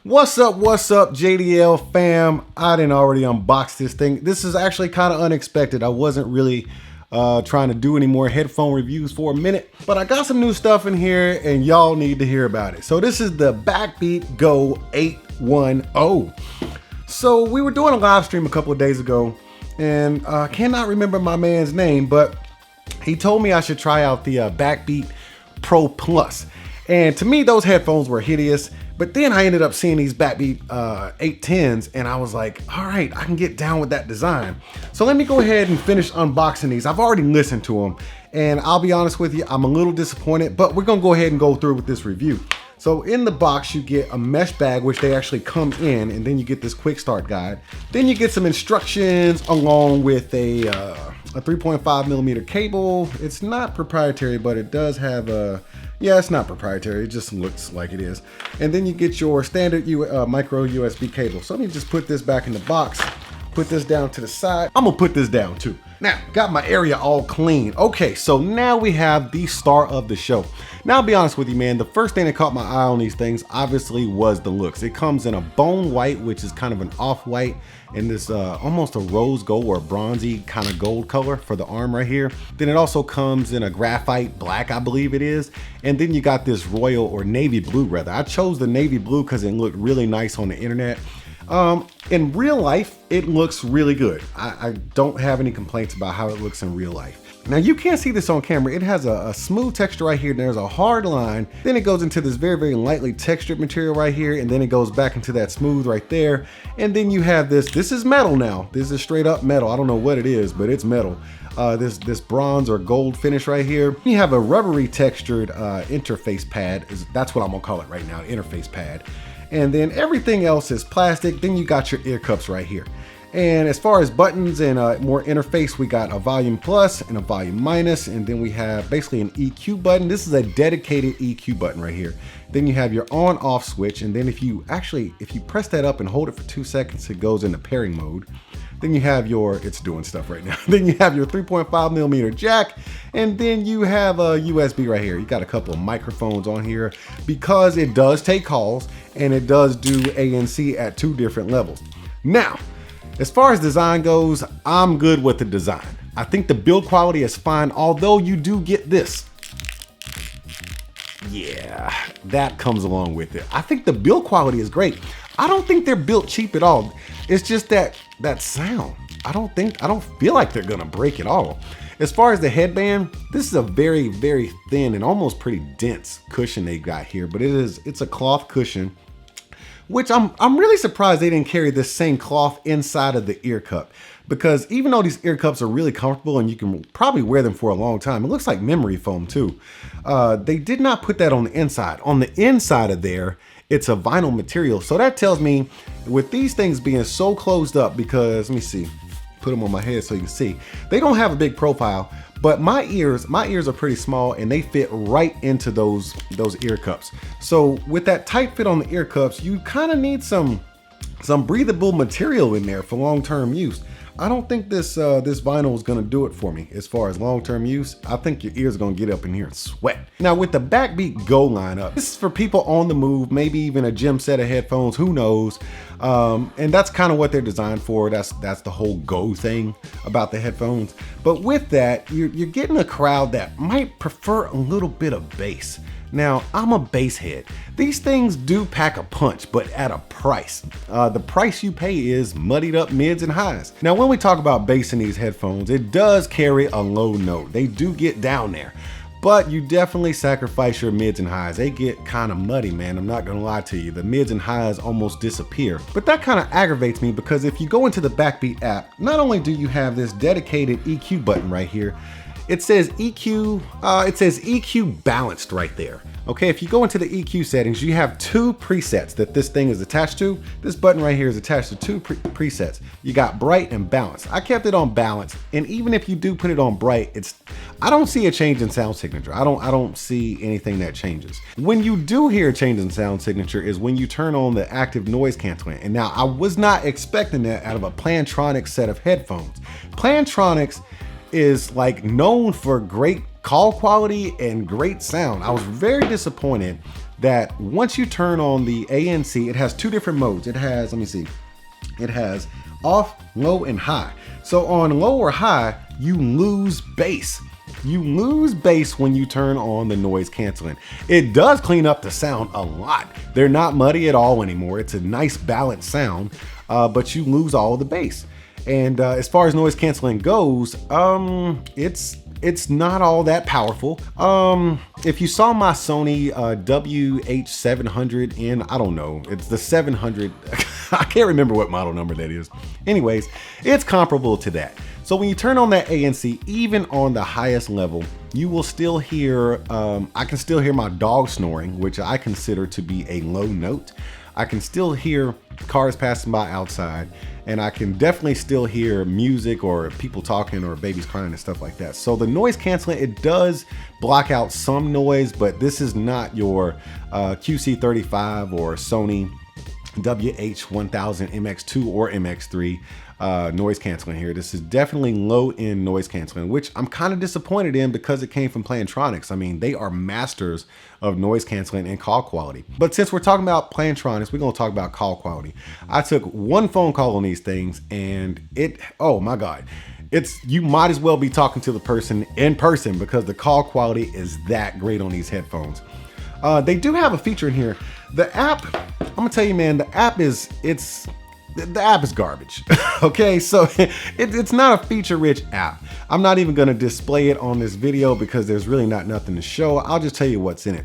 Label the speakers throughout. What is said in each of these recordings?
Speaker 1: What's up, JDL fam? I didn't already unbox this thing. This is actually kind of unexpected. I wasn't really trying to do any more headphone reviews for a minute, but I got some new stuff in here and y'all need to hear about it. So this is the BackBeat Go 810. So we were doing a live stream a couple of days ago and I cannot remember my man's name, but he told me I should try out the BackBeat Pro Plus. And to me, those headphones were hideous. But then I ended up seeing these BackBeat 810s and I was like, all right, I can get down with that design. So let me go ahead and finish unboxing these. I've already listened to them and I'll be honest with you, I'm a little disappointed, but we're gonna go ahead and go through with this review. So in the box, you get a mesh bag, which they actually come in, and then you get this quick start guide. Then you get some instructions along with a 3.5 millimeter cable. It's not proprietary, but it does have a, yeah, it's not proprietary. It just looks like it is. And then you get your standard micro USB cable. So let me just put this back in the box, put this down to the side. I'm gonna put this down too. Now, got my area all clean. Okay, so now we have the star of the show. Now, I'll be honest with you, man, the first thing that caught my eye on these things obviously was the looks. It comes in a bone white, which is kind of an off-white, and this almost a rose gold or a bronzy kind of gold color for the arm right here. Then it also comes in a graphite black, I believe it is. And then you got this royal or navy blue rather. I chose the navy blue because it looked really nice on the internet. In real life, it looks really good. I don't have any complaints about how it looks in real life. Now you can't see this on camera. It has a smooth texture right here. There's a hard line. Then it goes into this very, very lightly textured material right here. And then it goes back into that smooth right there. And then you have this is metal now. This is straight up metal. I don't know what it is, but it's metal. This bronze or gold finish right here. You have a rubbery textured interface pad. That's what I'm gonna call it right now, interface pad. And then everything else is plastic. Then you got your ear cups right here. And as far as buttons and more interface, we got a volume plus and a volume minus. And then we have basically an EQ button. This is a dedicated EQ button right here. Then you have your on off switch. And then if you press that up and hold it for 2 seconds, it goes into pairing mode. Then you have your, it's doing stuff right now. Then you have your 3.5 millimeter jack. And then you have a USB right here. You got a couple of microphones on here because it does take calls and it does do ANC at 2 different levels. Now, as far as design goes, I'm good with the design. I think the build quality is fine, although you do get this. Yeah, that comes along with it. I think the build quality is great. I don't think they're built cheap at all. It's just that sound. I don't feel like they're gonna break at all. As far as the headband, this is a very, very thin and almost pretty dense cushion they got here, but it's a cloth cushion, which I'm really surprised they didn't carry this same cloth inside of the ear cup, because even though these ear cups are really comfortable and you can probably wear them for a long time, it looks like memory foam too. They did not put that on the inside. On the inside of there, it's a vinyl material. So that tells me with these things being so closed up, because let me see, put them on my head so you can see, they don't have a big profile, but my ears are pretty small and they fit right into those ear cups. So with that tight fit on the ear cups, you kind of need some breathable material in there for long-term use. I don't think this vinyl is gonna do it for me as far as long-term use. I think your ears are gonna get up in here and sweat. Now with the BackBeat Go lineup, this is for people on the move, maybe even a gym set of headphones, who knows? And that's kind of what they're designed for. That's the whole Go thing about the headphones. But with that, you're getting a crowd that might prefer a little bit of bass. Now, I'm a bass head. These things do pack a punch, but at a price. The price you pay is muddied up mids and highs. Now, when we talk about bass in these headphones, it does carry a low note. They do get down there, but you definitely sacrifice your mids and highs. They get kind of muddy, man. I'm not gonna lie to you. The mids and highs almost disappear. But that kind of aggravates me because if you go into the BackBeat app, not only do you have this dedicated EQ button right here, it says EQ balanced right there. Okay, if you go into the EQ settings, you have 2 presets that this thing is attached to. This button right here is attached to 2 presets. You got bright and balance. I kept it on balance, and even if you do put it on bright, I don't see a change in sound signature. I don't see anything that changes. When you do hear a change in sound signature is when you turn on the active noise canceling. And now I was not expecting that out of a Plantronics set of headphones. Plantronics is like known for great call quality and great sound. I was very disappointed that once you turn on the ANC, it has two different modes. It has, let me see, it has off, low, and high. So on low or high, you lose bass. You lose bass when you turn on the noise canceling. It does clean up the sound a lot. They're not muddy at all anymore. It's a nice balanced sound, but you lose all the bass. And as far as noise canceling goes, it's not all that powerful. If you saw my Sony WH700N, I don't know, it's the 700. I can't remember what model number that is. Anyways, it's comparable to that. So when you turn on that ANC, even on the highest level, you will still hear, I can still hear my dog snoring, which I consider to be a low note. I can still hear cars passing by outside, and I can definitely still hear music or people talking or babies crying and stuff like that. So the noise canceling, it does block out some noise, but this is not your QC35 or Sony WH1000 MX2 or MX3 noise canceling here. This is definitely low end noise canceling, which I'm kind of disappointed in because it came from Plantronics. I mean, they are masters of noise canceling and call quality. But since we're talking about Plantronics, we're going to talk about call quality. I took one phone call on these things and it, oh my God, you might as well be talking to the person in person because the call quality is that great on these headphones. They do have a feature in here. The app, I'm gonna tell you, man, the app is garbage. Okay, so it's not a feature-rich app. I'm not even gonna display it on this video because there's really nothing to show. I'll just tell you what's in it.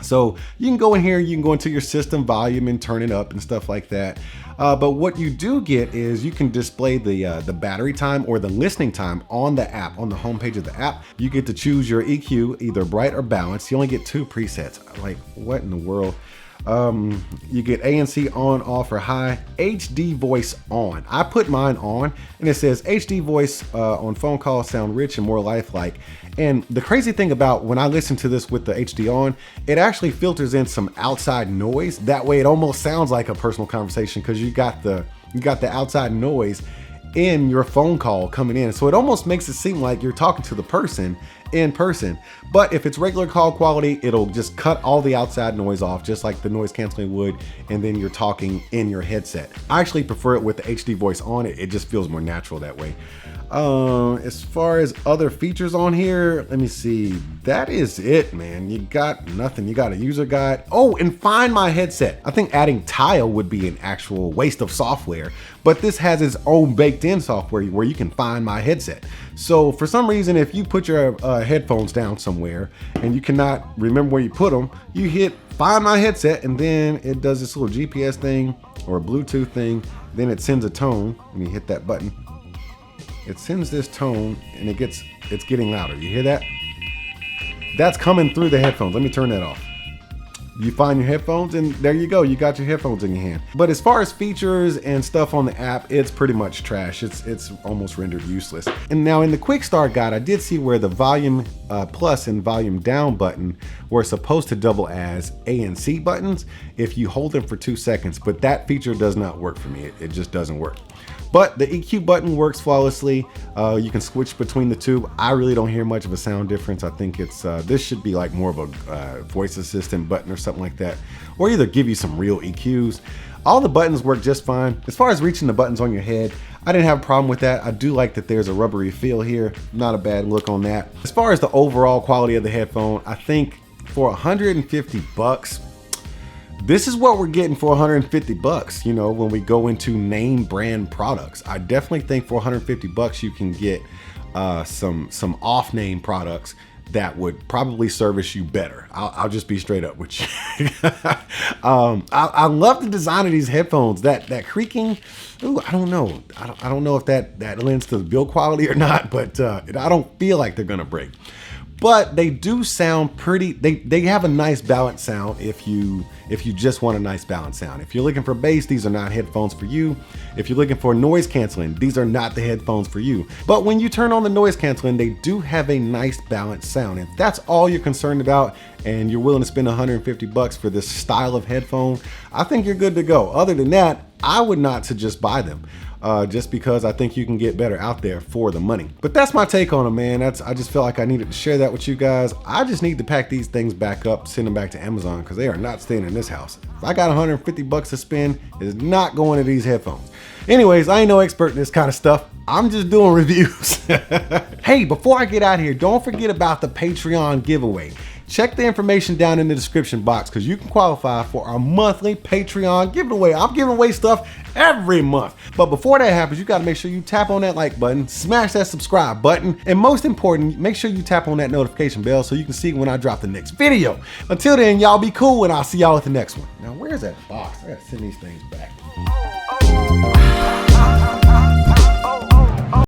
Speaker 1: So you can go in here, you can go into your system volume and turn it up and stuff like that. But what you do get is you can display the battery time or the listening time on the app, on the homepage of the app. You get to choose your EQ, either bright or balanced. You only get 2 presets. Like, what in the world? You get ANC on, off, or high. HD voice on. I put mine on and it says HD voice on phone calls sound rich and more lifelike. And the crazy thing about when I listen to this with the HD on, it actually filters in some outside noise. That way it almost sounds like a personal conversation because you got the outside noise in your phone call coming in. So it almost makes it seem like you're talking to the person in person. But if it's regular call quality, it'll just cut all the outside noise off, just like the noise canceling would, and then you're talking in your headset. I actually prefer it with the HD voice on. It just feels more natural that way. As far as other features on here, let me see. That is it, man. You got nothing. You got a user guide. Oh, and Find My Headset. I think adding Tile would be an actual waste of software, but this has its own baked in software where you can find my headset. So for some reason, if you put your headphones down somewhere and you cannot remember where you put them, you hit Find My Headset and then it does this little GPS thing or a Bluetooth thing. Then it sends a tone and you hit that button. It sends this tone and it's getting louder. You hear that? That's coming through the headphones. Let me turn that off. You find your headphones and there you go. You got your headphones in your hand. But as far as features and stuff on the app, it's pretty much trash. It's almost rendered useless. And now in the quick start guide, I did see where the volume plus and volume down button were supposed to double as ANC buttons if you hold them for 2 seconds, but that feature does not work for me. It just doesn't work. But the EQ button works flawlessly. You can switch between the two. I really don't hear much of a sound difference. I think it's this should be like more of a voice assistant button or something like that, or either give you some real EQs. All the buttons work just fine. As far as reaching the buttons on your head, I didn't have a problem with that. I do like that there's a rubbery feel here. Not a bad look on that. As far as the overall quality of the headphone, I think for 150 bucks, this is what we're getting for 150 bucks, you know, when we go into name brand products. I definitely think for 150 bucks, you can get some off name products that would probably service you better. I'll just be straight up with you. I love the design of these headphones. That creaking, ooh, I don't know. I don't know if that lends to the build quality or not, but I don't feel like they're gonna break. But they do sound pretty, they have a nice balanced sound if you just want a nice balanced sound. If you're looking for bass, these are not headphones for you. If you're looking for noise canceling, these are not the headphones for you. But when you turn on the noise canceling, they do have a nice balanced sound. If that's all you're concerned about and you're willing to spend 150 bucks for this style of headphone, I think you're good to go. Other than that, I would not suggest buy them. just because I think you can get better out there for the money. But that's my take on it, man. I just felt like I needed to share that with you guys. I just need to pack these things back up, send them back to Amazon, because they are not staying in this house. If I got 150 bucks to spend, it's not going to these headphones. Anyways, I ain't no expert in this kind of stuff. I'm just doing reviews. Hey, before I get out of here, don't forget about the Patreon giveaway. Check the information down in the description box because you can qualify for our monthly Patreon giveaway. I'm giving away stuff every month. But before that happens, you got to make sure you tap on that like button, smash that subscribe button, and most important, make sure you tap on that notification bell so you can see when I drop the next video. Until then, y'all be cool and I'll see y'all at the next one. Now, where's that box? I got to send these things back.